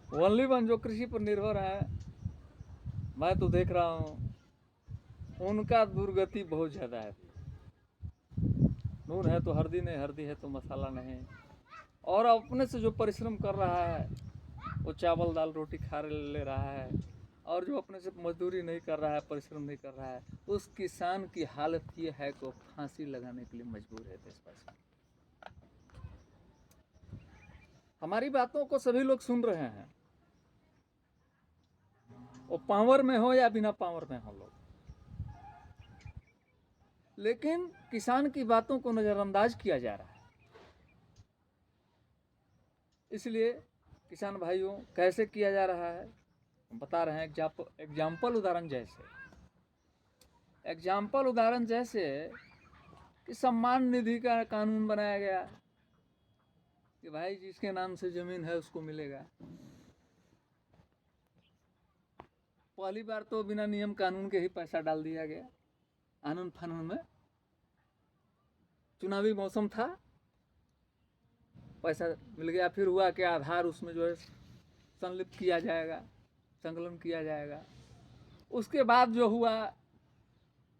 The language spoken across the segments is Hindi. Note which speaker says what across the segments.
Speaker 1: ओनली वन जो कृषि पर निर्भर है, मैं तो देख रहा हूँ उनका दुर्गति बहुत ज़्यादा है। नून है तो हल्दी नहीं, हल्दी है तो मसाला नहीं। और अपने से जो परिश्रम कर रहा है वो चावल दाल रोटी खा ले रहा है, और जो अपने से मजदूरी नहीं कर रहा है, परिश्रम नहीं कर रहा है, उस किसान की हालत ये है कि वो फांसी लगाने के लिए मजबूर है देशवासी। हमारी बातों को सभी लोग सुन रहे हैं, वो पावर में हो या बिना पावर में हो लोग, लेकिन किसान की बातों को नज़रअंदाज किया जा रहा है। इसलिए किसान भाइयों, कैसे किया जा रहा है बता रहे हैं। एग्जाम्पल उदाहरण जैसे कि सम्मान निधि का कानून बनाया गया कि भाई जिसके नाम से जमीन है उसको मिलेगा। पहली बार तो बिना नियम कानून के ही पैसा डाल दिया गया आनंद फानन में। चुनावी मौसम था, पैसा मिल गया। फिर हुआ कि आधार उसमें जो है संलिप्त किया जाएगा, संकलन किया जाएगा। उसके बाद जो हुआ,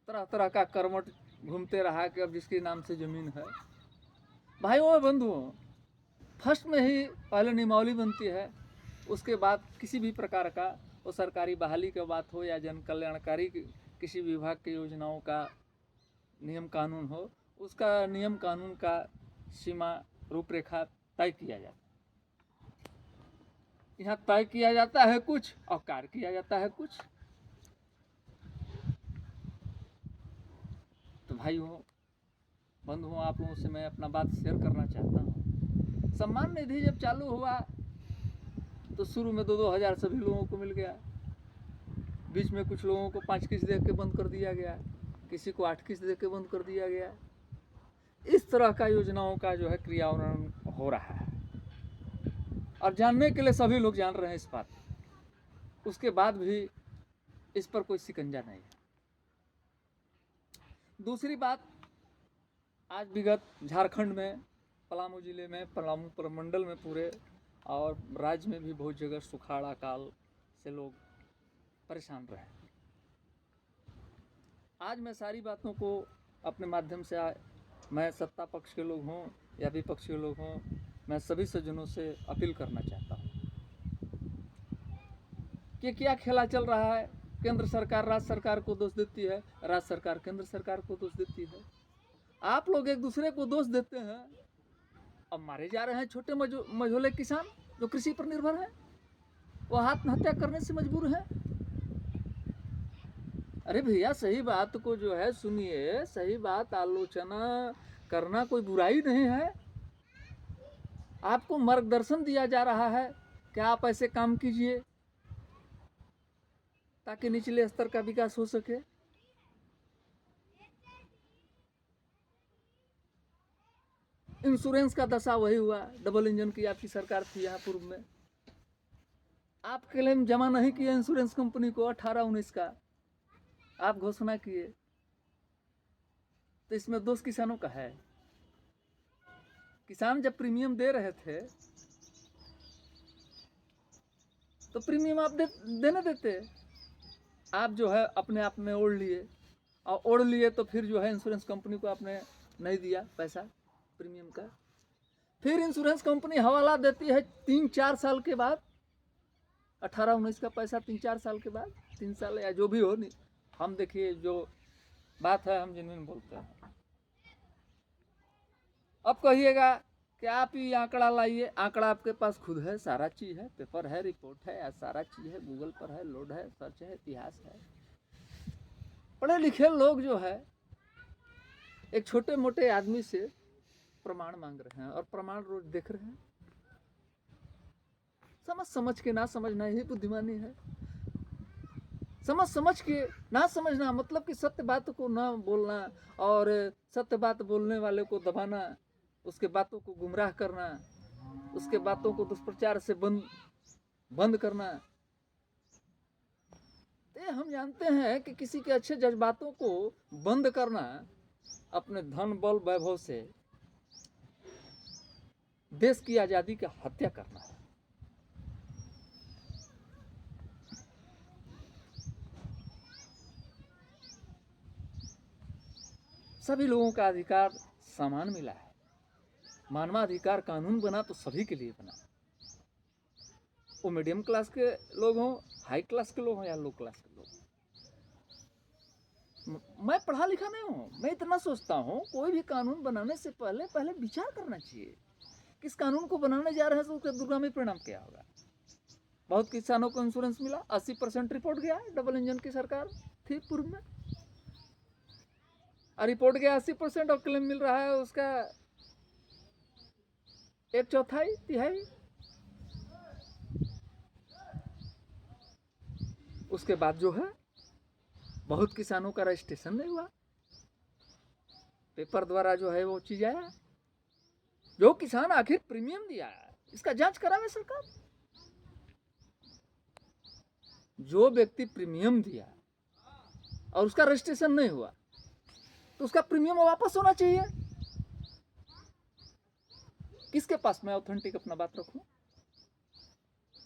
Speaker 1: तरह तरह का कर्मठ घूमते रहा कि अब जिसके नाम से ज़मीन है। भाइयों और बंधुओं, फर्स्ट में ही पहले नियमावली बनती है, उसके बाद किसी भी प्रकार का, वो सरकारी बहाली की बात हो या जन कल्याणकारी किसी विभाग की योजनाओं का नियम कानून हो, उसका नियम कानून का सीमा रूपरेखा तय किया जाता है। यहाँ तय किया जाता है कुछ और कार्य किया जाता है कुछ। तो भाइयों बंधुओं, आप लोगों से मैं अपना बात शेयर करना चाहता हूँ। सम्मान निधि जब चालू हुआ तो शुरू में 2-2 हज़ार सभी लोगों को मिल गया। बीच में कुछ लोगों को 5 किस्त दे के बंद कर दिया गया, किसी को 8 किस्त दे के बंद कर दिया गया। इस तरह का योजनाओं का जो है क्रियान्वयन हो रहा है, और जानने के लिए सभी लोग जान रहे हैं इस बात। उसके बाद भी इस पर कोई शिकंजा नहीं है। दूसरी बात, आज विगत झारखंड में, पलामू जिले में, पलामू प्रमंडल में पूरे, और राज्य में भी बहुत जगह सुखाड़ अकाल से लोग परेशान रहे। आज मैं सारी बातों को अपने माध्यम से मैं सत्ता पक्ष के लोग हों या विपक्ष के लोग हों, मैं सभी सज्जनों से अपील करना चाहता हूँ कि क्या खेला चल रहा है। केंद्र सरकार राज्य सरकार को दोष देती है, राज्य सरकार केंद्र सरकार को दोष देती है। आप लोग एक दूसरे को दोष देते हैं। अब मारे जा रहे हैं छोटे मझोले किसान जो कृषि पर निर्भर हैं, वो आत्महत्या करने से मजबूर हैं। अरे भैया, सही बात को जो है सुनिए, सही बात आलोचना करना कोई बुराई नहीं है। आपको मार्गदर्शन दिया जा रहा है कि आप ऐसे काम कीजिए ताकि निचले स्तर का विकास हो सके। इंश्योरेंस का दशा वही हुआ। डबल इंजन की आपकी सरकार थी यहाँ पूर्व में, आप क्लेम जमा नहीं किए इंश्योरेंस कंपनी को 18-19 का आप घोषणा किए, तो इसमें दोष किसानों का है। किसान जब प्रीमियम दे रहे थे तो प्रीमियम आप देने देते। आप जो है अपने आप में ओढ़ लिए, और ओढ़ लिए तो फिर जो है इंश्योरेंस कंपनी को आपने नहीं दिया पैसा प्रीमियम का। फिर इंश्योरेंस कंपनी हवाला देती है 3-4 साल के बाद, 18-19 का पैसा 3-4 साल के बाद, 3 साल या जो भी हो। नहीं, हम देखिए जो बात है हम जेन्युइन बोलते हैं। अब कहिएगा कि आप ही आंकड़ा लाइए। आंकड़ा आपके पास खुद है, सारा चीज़ है, पेपर है, रिपोर्ट है, सारा चीज़ है, गूगल पर है, लोड है, सर्च है, इतिहास है। पढ़े लिखे लोग जो है एक छोटे मोटे आदमी से प्रमाण मांग रहे हैं, और प्रमाण रोज देख रहे हैं। समझ समझ के ना समझना ही बुद्धिमानी है। समझ समझ के ना समझना मतलब कि सत्य बात को ना बोलना, और सत्य बात बोलने वाले को दबाना, उसके बातों को गुमराह करना, उसके बातों को दुष्प्रचार से बंद करना। तो हम जानते हैं कि किसी के अच्छे जज्बातों को बंद करना अपने धन बल वैभव से देश की आज़ादी का हत्या करना है। सभी लोगों का अधिकार समान मिला है। मानवाधिकार कानून बना तो सभी के लिए बना, वो मीडियम क्लास के लोग हों, हाई क्लास के लोग हों या लो क्लास के लोग। मैं पढ़ा लिखा नहीं हूँ, मैं इतना सोचता हूँ कोई भी कानून बनाने से पहले विचार करना चाहिए। किस कानून को बनाने जा रहे हैं तो उसका दुर्गामी परिणाम क्या होगा। बहुत किसानों को इंश्योरेंस मिला, 80% रिपोर्ट गया, डबल इंजन की सरकार थी पूर्व में, रिपोर्ट गया 80% और क्लेम मिल रहा है उसका 1/4 तिहाई। उसके बाद जो है बहुत किसानों का रजिस्ट्रेशन नहीं हुआ, पेपर द्वारा जो है वो चीज आया। जो किसान आखिर प्रीमियम दिया है इसका जांच करावे सरकार। जो व्यक्ति प्रीमियम दिया और उसका रजिस्ट्रेशन नहीं हुआ तो उसका प्रीमियम वापस होना चाहिए। किसके पास मैं ऑथेंटिक अपना बात रखूं।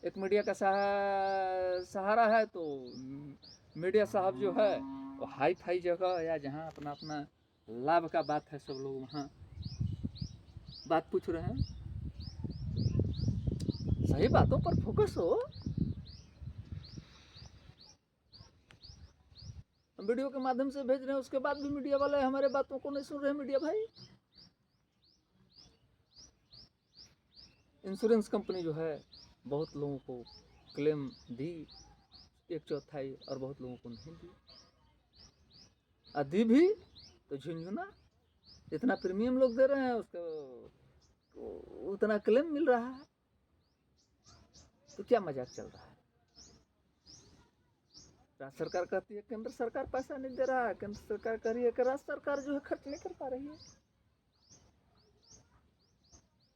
Speaker 1: एक मीडिया का सहारा है तो मीडिया साहब जो है वो हाई फाई जगह या जहां अपना अपना लाभ का बात है सब लोग वहां बात पूछ रहे हैं। सही बातों पर फोकस हो। हम वीडियो के माध्यम से भेज रहे हैं, उसके बाद भी मीडिया वाले हमारे बातों को नहीं सुन रहे। मीडिया भाई, इंश्योरेंस कंपनी जो है बहुत लोगों को क्लेम दी 1/4 और बहुत लोगों को नहीं दी। आधी भी तो झुंझुना, जितना प्रीमियम लोग दे रहे हैं उसको उतना क्लेम मिल रहा है। तो क्या मजाक चल रहा है। राज्य सरकार कहती है केंद्र सरकार पैसा नहीं दे रहा है, केंद्र सरकार कह रही है कि राज्य सरकार जो है खर्च नहीं कर पा रही है।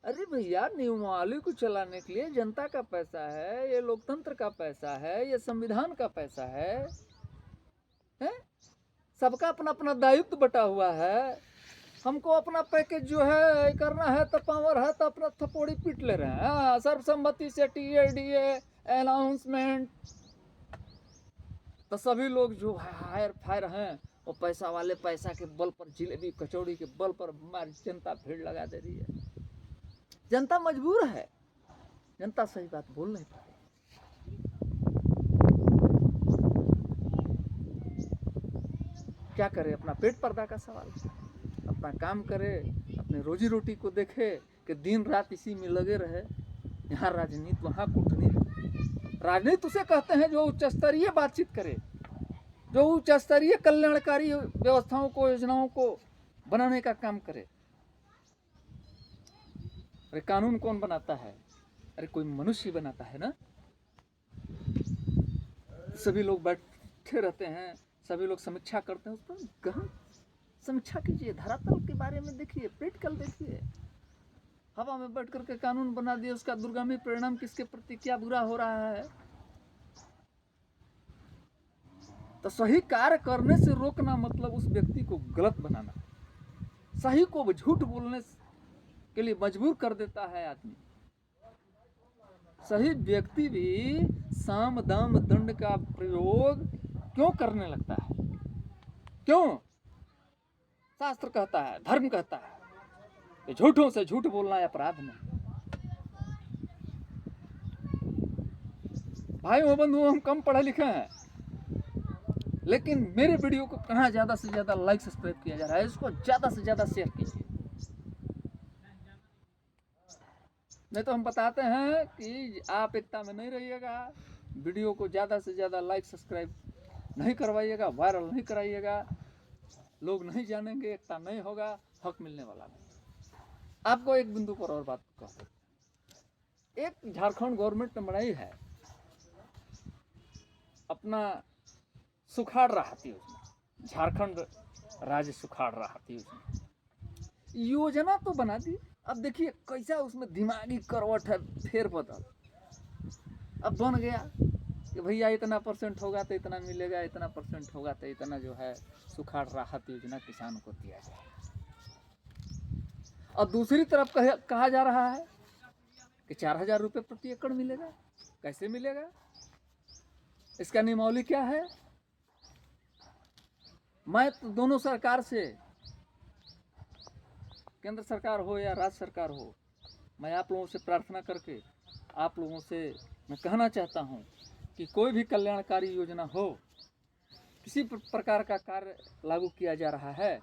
Speaker 1: अरे भैया, नियमावली को चलाने के लिए जनता का पैसा है, ये लोकतंत्र का पैसा है, ये संविधान का पैसा है? सबका अपना अपना दायित्व बटा हुआ है। हमको अपना पैकेज जो है करना है तो पावर है तो अपना थपोड़ी पीट ले रहे हैं। सर्वसम्मति से TADA अनाउंसमेंट, तो सभी लोग जो हायर फायर हैं वो पैसा वाले पैसा के बल पर, जिलेबी कचौड़ी के बल पर हमारी जनता भीड़ लगा दे रही है। जनता मजबूर है, जनता सही बात बोल नहीं पा रही। क्या करे, अपना पेट पर्दा का सवाल, अपना काम करे, अपने रोजी रोटी को देखे कि दिन रात इसी में लगे रहे। यहाँ राजनीति वहाँ कूटनीति। राजनीति उसे कहते हैं जो उच्च स्तरीय बातचीत करे, जो उच्च स्तरीय कल्याणकारी व्यवस्थाओं को, योजनाओं को बनाने का काम करे। अरे कानून कौन बनाता है? अरे कोई मनुष्य बनाता है ना। सभी लोग बैठे रहते हैं, सभी लोग समीक्षा करते हैं, उस पर गहन समीक्षा कीजिए, धरातल के बारे में देखिए, प्रैक्टिकल देखिए। हवा में बैठ करके कानून बना दिए, उसका दुर्गामी परिणाम किसके प्रति क्या बुरा हो रहा है। तो सही कार्य करने से रोकना मतलब उस व्यक्ति को गलत बनाना, सही को झूठ बोलने के लिए मजबूर कर देता है आदमी। सही व्यक्ति भी साम दाम दंड का प्रयोग क्यों करने लगता है? क्यों? शास्त्र कहता है, धर्म कहता है कि झूठों से झूठ बोलना अपराध नहीं। भाई वो बंधु, हम कम पढ़े लिखे हैं, लेकिन मेरे वीडियो को कहाँ ज्यादा से ज्यादा लाइक सब्सक्राइब किया जा रहा है, इसको ज्यादा से ज्यादा शेयर कीजिए। नहीं तो हम बताते हैं कि आप एकता में नहीं रहिएगा, वीडियो को ज़्यादा से ज़्यादा लाइक सब्सक्राइब नहीं करवाइएगा, वायरल नहीं कराइएगा, लोग नहीं जानेंगे, एकता नहीं होगा, हक मिलने वाला नहीं। आपको एक बिंदु पर और बात कहूँ, एक झारखंड गवर्नमेंट ने बनाई है अपना सुखाड़ राहत योजना, झारखंड राज्य सुखाड़ राहत योजना तो बना दी। अब देखिए कैसा उसमें दिमागी करवट है, फेर बदल। अब बन गया कि भैया इतना % होगा तो इतना मिलेगा, इतना % होगा तो इतना जो है सुखाड़ राहत योजना किसान को दिया जाए। और दूसरी तरफ कहा जा रहा है कि 4000 रुपये प्रति एकड़ मिलेगा। कैसे मिलेगा? इसका नियमावली क्या है? मैं तो दोनों सरकार से केंद्र सरकार हो या राज्य सरकार हो, मैं आप लोगों से प्रार्थना करके आप लोगों से मैं कहना चाहता हूँ कि कोई भी कल्याणकारी योजना हो, किसी प्रकार का कार्य लागू किया जा रहा है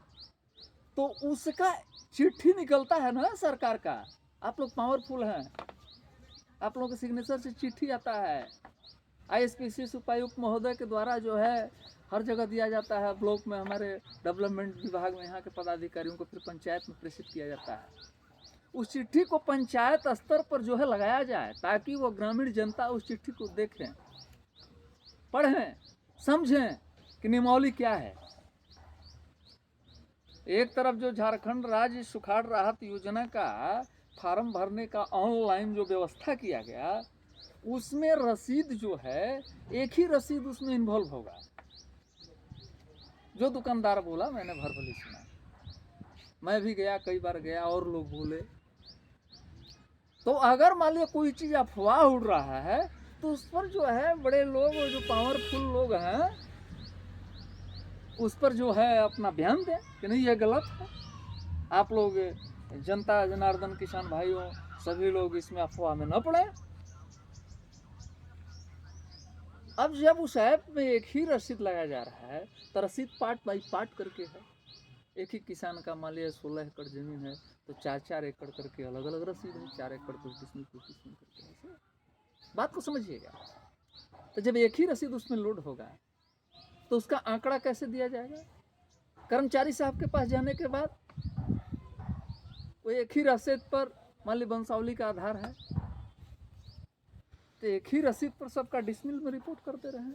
Speaker 1: तो उसका चिट्ठी निकलता है ना सरकार का। आप लोग पावरफुल हैं, आप लोगों के सिग्नेचर से चिट्ठी आता है, ISPC उपायुक्त महोदय के द्वारा जो है हर जगह दिया जाता है। ब्लॉक में हमारे डेवलपमेंट विभाग में यहाँ के पदाधिकारियों को फिर पंचायत में प्रेषित किया जाता है। उस चिट्ठी को पंचायत स्तर पर जो है लगाया जाए ताकि वो ग्रामीण जनता उस चिट्ठी को देखें, पढ़ें, समझें कि नियमावली क्या है। एक तरफ जो झारखंड राज्य सुखाड़ राहत योजना का फार्म भरने का ऑनलाइन जो व्यवस्था किया गया, उसमें रसीद जो है एक ही रसीद उसमें इन्वॉल्व होगा। जो दुकानदार बोला मैंने भरभली सुना, मैं भी गया, कई बार गया, और लोग बोले। तो अगर मान लिया कोई चीज़ अफवाह उड़ रहा है तो उस पर जो है बड़े लोग और जो पावरफुल लोग हैं उस पर जो है अपना ध्यान दें कि नहीं ये गलत है। आप लोग जनता जनार्दन किसान भाइयों सभी लोग इसमें अफवाह में न पड़े। अब जब उस ऐप में एक ही रसीद लगाया जा रहा है तो रसीद पार्ट बाई पार्ट करके है। एक ही किसान का मान लिया 16 एकड़ जमीन है तो 4-4 एकड़ करके अलग अलग रसीद है, 4 एकड़ कुछ डिसमिल करके ऐसे। बात को समझिएगा। तो जब एक ही रसीद उसमें लोड होगा तो उसका आंकड़ा कैसे दिया जाएगा? कर्मचारी साहब के पास जाने के बाद वो एक ही रसीद पर मान ली वंशावली का आधार है तो एक ही रसीद पर सबका डिसमिल में रिपोर्ट करते रहे।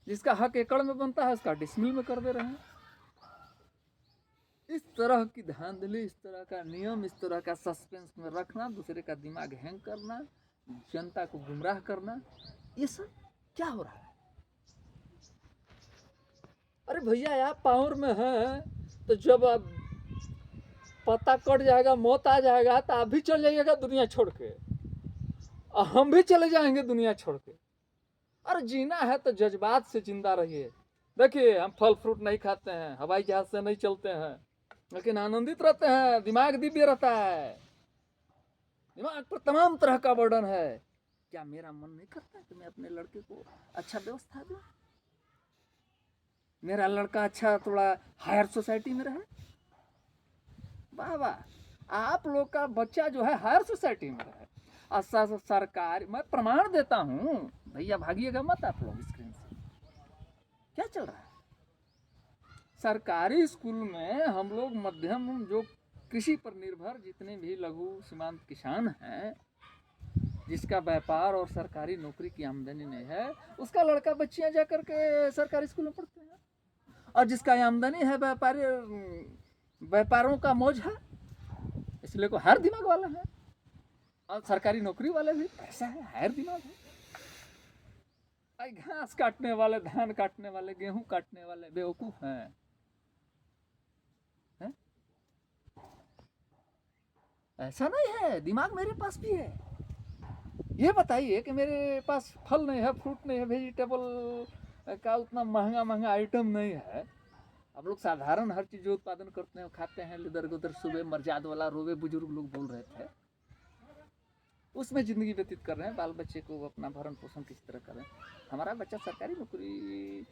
Speaker 1: जिसका हक एकड़ में बनता है उसका डिसमिल में कर दे रहे हैं। इस तरह की धांधली, इस तरह का नियम, इस तरह का सस्पेंस में रखना, दूसरे का दिमाग हैंग करना, जनता को गुमराह करना, ये सब क्या हो रहा है? अरे भैया आप पावर में हैं तो जब अब पता कट जाएगा, मौत आ जाएगा तो आप भी चल जाइएगा दुनिया छोड़ के, और हम भी चले जाएंगे दुनिया छोड़ के। अरे जीना है तो जज्बात से जिंदा रहिए। देखिए हम फल फ्रूट नहीं खाते हैं, हवाई जहाज से नहीं चलते हैं, लेकिन आनंदित रहते हैं, दिमाग दिव्य रहता है, दिमाग पर तमाम तरह का बर्डन है। क्या मेरा मन नहीं करता कि मैं अपने लड़के को अच्छा व्यवस्था दूं, मेरा लड़का अच्छा थोड़ा हायर सोसाइटी में रहे? वाह वाह, आप लोग का बच्चा जो है हायर सोसाइटी में रहे। सरकार, मैं प्रमाण देता हूँ भैया, भागिएगा मत आप लोग स्क्रीन से। क्या चल रहा है सरकारी स्कूल में? हम लोग मध्यम जो कृषि पर निर्भर जितने भी लघु सीमांत किसान हैं, जिसका व्यापार और सरकारी नौकरी की आमदनी नहीं है, उसका लड़का बच्चियां जाकर के सरकारी स्कूल में पढ़ते हैं। और जिसका आमदनी है व्यापारों का मौज है, इसलिए को हर दिमाग वाला है। और सरकारी नौकरी वाले भी पैसा है, हर दिमाग है। घास काटने वाले, धान काटने वाले, गेहूं काटने वाले बेवकूफ हैं। ऐसा नहीं है, दिमाग मेरे पास भी है। ये बताइए कि मेरे पास फल नहीं है, फ्रूट नहीं है, वेजिटेबल का उतना महंगा महंगा आइटम नहीं है। आप लोग साधारण हर चीज़ जो उत्पादन करते हैं खाते हैं, इधर उधर सुबह मर्जाद वाला रोवे बुजुर्ग लोग बोल रहे थे, उसमें ज़िंदगी व्यतीत कर रहे हैं। बाल बच्चे को अपना भरण पोषण किस तरह करें। हमारा बच्चा सरकारी नौकरी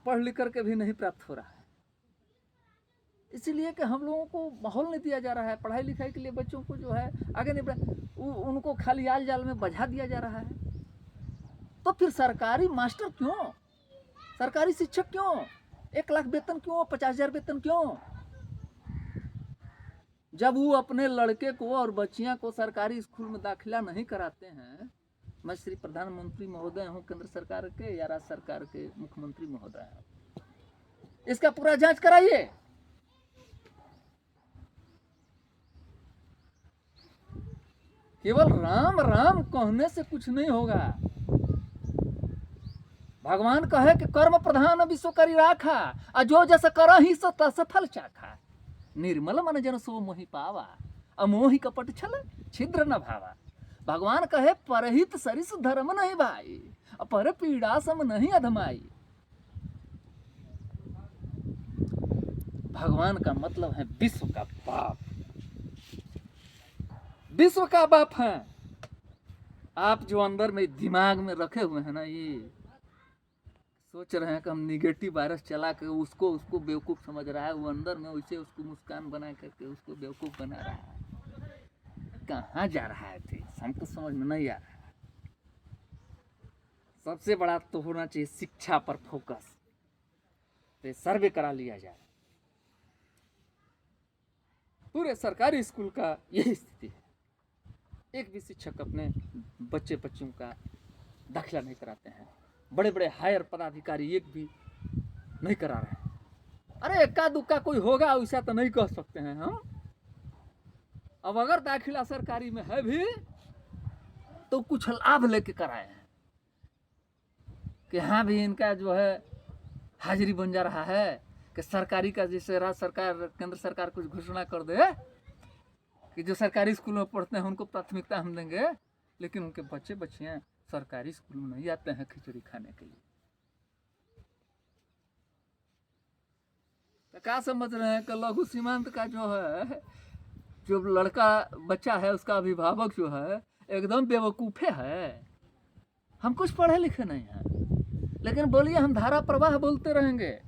Speaker 1: पढ़ लिख करके भी नहीं प्राप्त हो रहा है, इसीलिए कि हम लोगों को माहौल नहीं दिया जा रहा है। पढ़ाई लिखाई के लिए बच्चों को जो है आगे नहीं बढ़ा, उनको खाली आल जाल में बझा दिया जा रहा है। तो फिर सरकारी मास्टर क्यों, सरकारी शिक्षक क्यों, 1 लाख वेतन क्यों, 50,000 वेतन क्यों? जब वो अपने लड़के को और बच्चियां को सरकारी स्कूल में दाखिला नहीं कराते हैं। मैं श्री प्रधानमंत्री महोदय हूँ केंद्र सरकार के या राज्य सरकार के मुख्यमंत्री महोदय हैं, इसका पूरा जांच कराइए। केवल राम राम कहने से कुछ नहीं होगा। भगवान कहे कि कर्म प्रधान विश्व करी राखा, आ जो जस करहि सो तस फल चाखा। निर्मल मन जन सो मोहि पावा, अमोहि कपट छल छिद्र न भावा। भगवान कहे परहित सरिस धर्म नहीं भाई, पर पीड़ा सम नहीं अधमाई। भगवान का मतलब है विश्व का बाप। विश्व का बाप है। आप जो अंदर में दिमाग में रखे हुए हैं ना, ये सोच रहे हैं कि हम निगेटिव वायरस चला के उसको बेवकूफ़ समझ रहा है, वो अंदर में वैसे उसको मुस्कान बना करके उसको बेवकूफ़ बना रहा है। कहाँ जा रहा है थे, हमको समझ में नहीं आ रहा है। सबसे बड़ा तो होना चाहिए शिक्षा पर फोकस, तो सर्वे करा लिया जाए। पूरे सरकारी स्कूल का यही स्थिति है। एक भी शिक्षक अपने बच्चों का दाखिला नहीं कराते हैं। बड़े बड़े हायर पदाधिकारी एक भी नहीं करा रहे हैं। अरे इक्का दुक्का कोई होगा, वैसा तो नहीं कह सकते हैं हम। अब अगर दाखिला सरकारी में है भी तो कुछ लाभ लेके कराए हैं कि हाँ भी इनका जो है हाजिरी बन जा रहा है, कि सरकारी का जैसे राज्य सरकार केंद्र सरकार कुछ घोषणा कर दे कि जो सरकारी स्कूल में पढ़ते हैं उनको प्राथमिकता हम देंगे, लेकिन उनके बच्चे बच्चियां सरकारी स्कूल में नहीं आते हैं खिचड़ी खाने के लिए। तो क्या समझ रहे हैं कि लघु सीमांत का जो है, जो लड़का बच्चा है उसका अभिभावक जो है एकदम बेवकूफ़े है। हम कुछ पढ़े लिखे नहीं हैं, लेकिन बोलिए हम धारा प्रवाह बोलते रहेंगे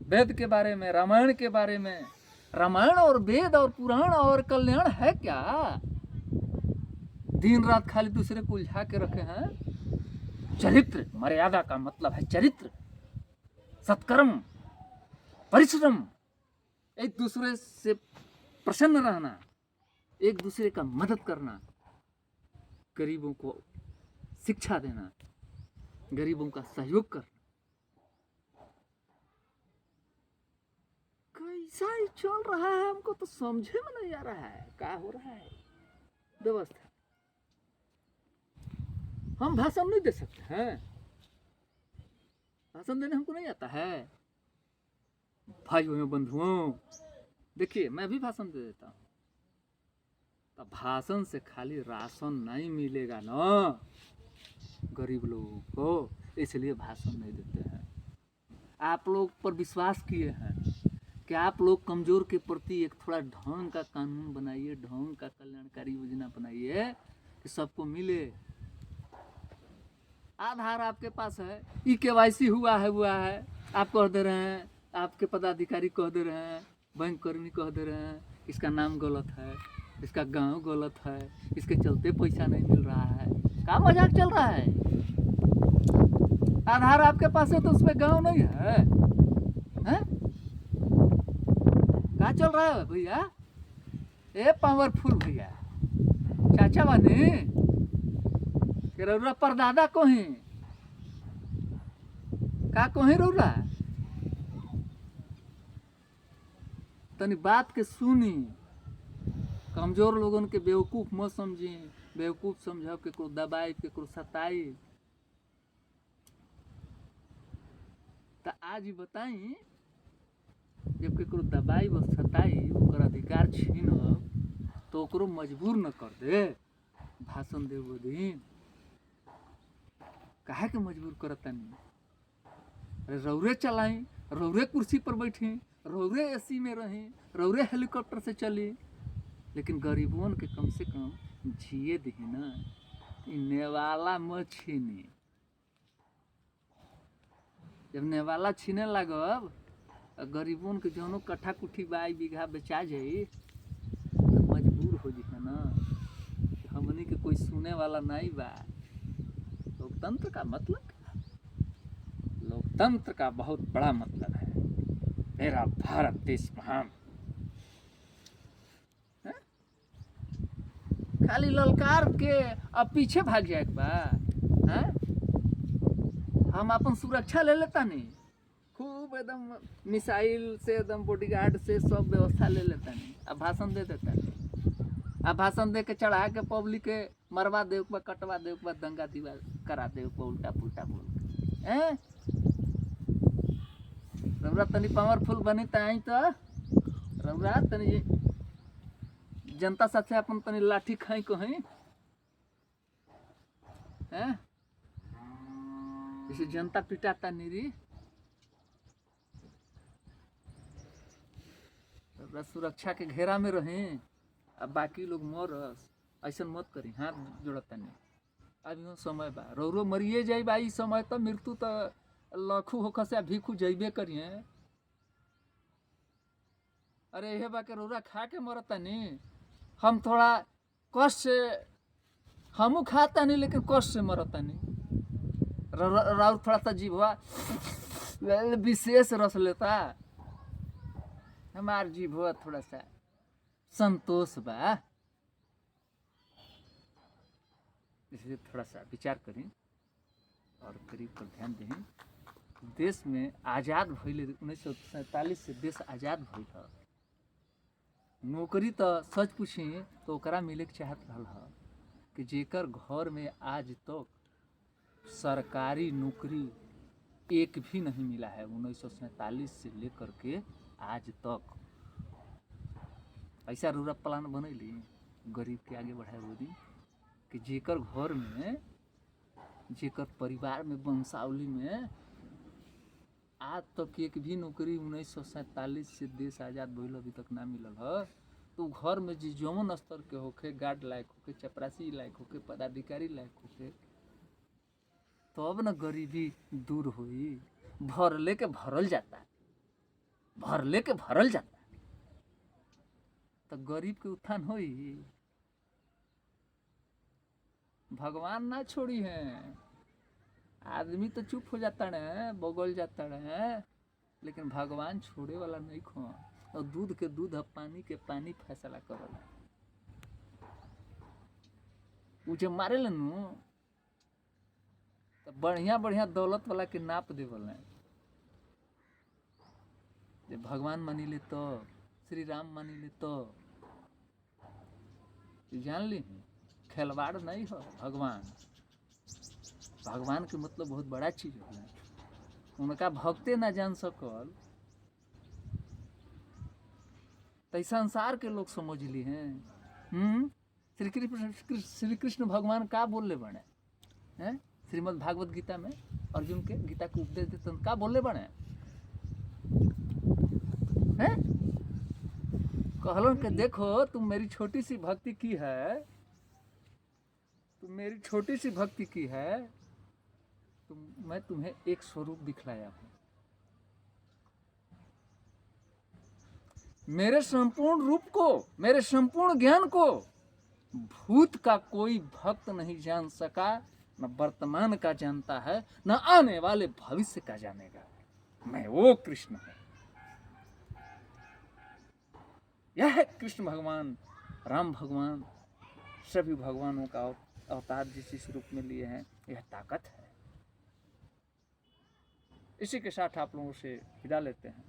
Speaker 1: वेद के बारे में, रामायण के बारे में। रामायण और वेद और पुराण और कल्याण है क्या? दिन रात खाली दूसरे को उलझा के रखे हैं। चरित्र, मर्यादा का मतलब है चरित्र, सत्कर्म, परिश्रम, एक दूसरे से प्रसन्न रहना, एक दूसरे का मदद करना, गरीबों को शिक्षा देना, गरीबों का सहयोग करना। कैसा ही चल रहा है, हमको तो समझे में नहीं आ रहा है क्या हो रहा है व्यवस्था। हम भाषण नहीं दे सकते हैं, भाषण देने हमको नहीं आता है। भाइयों एवं बंधुओं, देखिए मैं भी भाषण दे देता हूँ, तो भाषण से खाली राशन नहीं मिलेगा ना गरीब लोगों को, इसलिए भाषण नहीं देते हैं। आप लोग पर विश्वास किए हैं कि आप लोग कमजोर के प्रति एक थोड़ा ढंग का कानून बनाइए, ढंग का कल्याणकारी योजना बनाइए कि सबको मिले। आधार आपके पास है, ई-केवाईसी हुआ है, आप कह दे रहे हैं, आपके पदाधिकारी कह दे रहे हैं, बैंक कर्मी कह दे रहे हैं इसका नाम गलत है, इसका गांव गलत है, इसके चलते पैसा नहीं मिल रहा है। क्या मजाक चल रहा है? आधार आपके पास है तो उसमें गांव नहीं है, हैं? क्या चल रहा है भैया? ए पावरफुल भैया, चाचा बने कि रौरा परदादा को ही का कोही रौरा तनी बात के सुनी। कमजोर लोगन के बेवकूफ मत समझी, बेवकूफ समझो केकरो दबाई केकरो सताई। तो आज ही बताई, जब केकरो दबाई व सताई ओकर अधिकार छीनब तो ओकरो मजबूर न कर दे भाषण देबो दिन। काहे के मजबूर करतानी? अरे रौरे चलाई, रौरे कुर्सी पर बैठी, रौरे एसी में रही, रौरे हेलीकॉप्टर से चली, लेकिन गरीबों के कम से कम जिए दी ना। नेवाला मत छीनी। जब नेवाला छीने लगब, गरीबों के जौनो कट्ठा कुट्ठी बाई बीघा बेचा जाई तो मजबूर हो जी है ना, हमनी के कोई सुने वाला नहीं बा। लोकतंत्र का मतलब क्या? लोकतंत्र का बहुत बड़ा मतलब है मेरा भारत देश महान। खाली ललकार के अब पीछे भाग जाए बा, हैं? हम अपन सुरक्षा ले लेता नहीं, खूब एकदम मिसाइल से एकदम बॉडीगार्ड से सब व्यवस्था ले लेता नहीं, अब भाषण दे देता नहीं। अब भाषण दे के चढ़ा के पब्लिक के मरवा दे, कटवा दे, दंगा दीवार करा दे, उल्टा पुल्टा बोल के। रौरा तनी पावरफुल बनी ताई तो रौरा तनी जनता साथे अपन तनी लाठी खाई कहीं, हैं? जैसे जनता पिटाता निरी। अपना सुरक्षा के घेरा में रहें, अब बाकी लोग मरस, ऐसा मत करी। हाथ जोड़ता नहीं, अभी हो समय बा, रौरो मरिए जाई बा, ई समय तो मृत्यु तो लखू होकर से भीखू जइबे करिए। अरे यह बा के रौरा खा के मरता नहीं, हम थोड़ा कष्ट से, हमू खाता नहीं लेकिन कष्ट से मरता नहीं। राउर थोड़ा सा जीभवा विशेष रस लेता, हमार जीभवा थोड़ा सा संतोष बा, इसलिए थोड़ा सा विचार करें और करीब पर ध्यान दें। देश में आज़ाद भइले 1947 से देश आज़ाद भइल ह। नौकरी तो सच पूछी तो ओकरा मिले के चाहत रहल ह कि जेकर घर में आज तक सरकारी नौकरी एक भी नहीं मिला है 1947 से लेकर के आज तक। ऐसा रूरा प्लान बनैली गरीब के आगे बढ़ाए बोली कि जेकर घर में, जेकर परिवार में, वंशावली में आज तक एक भी नौकरी 1947 से देश आज़ाद भइल अभी तक ना मिलल है, तो घर में जी जौन स्तर के होके, गार्ड लायक होके, चपरासी लायक होके, पदाधिकारी लायक होके, तब न गरीबी दूर हुई। भर लेके भरल जाता, भर लेके भरल जाता, तो गरीब के उत्थान होई। भगवान ना छोड़ी है, आदमी तो चुप हो जाता है, बगल जाता है, लेकिन भगवान छोड़े वाला नहीं खो। और दूध के दूध और पानी के पानी फैसला करला। उ जब मारे नु तो बढ़िया बढ़िया दौलत वाला के नाप देवल। जब भगवान मानी ले तो, श्री राम मानी ले तो, जान ली खिलवाड़ नहीं हो। भगवान, भगवान के मतलब बहुत बड़ा चीज है, उनका भक्ते ना जान सकल तो संसार के लोग समझ ली हैं। श्री कृष्ण भगवान का बोलले बने हैं श्रीमद् भागवत गीता में, अर्जुन के गीता को उपदेश देते का बोलले बने हैं? कहलन कि देखो तुम मेरी छोटी सी भक्ति की है, तुम मेरी छोटी सी भक्ति की है, मैं तुम्हें एक स्वरूप दिखलाया हूं। मेरे संपूर्ण रूप को, मेरे संपूर्ण ज्ञान को भूत का कोई भक्त नहीं जान सका, न वर्तमान का जानता है, न आने वाले भविष्य का जानेगा। मैं वो कृष्ण हूं। यह है कृष्ण भगवान, राम भगवान, सभी भगवानों का अवतार जिस इस रूप में लिए हैं, यह ताकत है। इसी के साथ आप लोगों से विदा लेते हैं।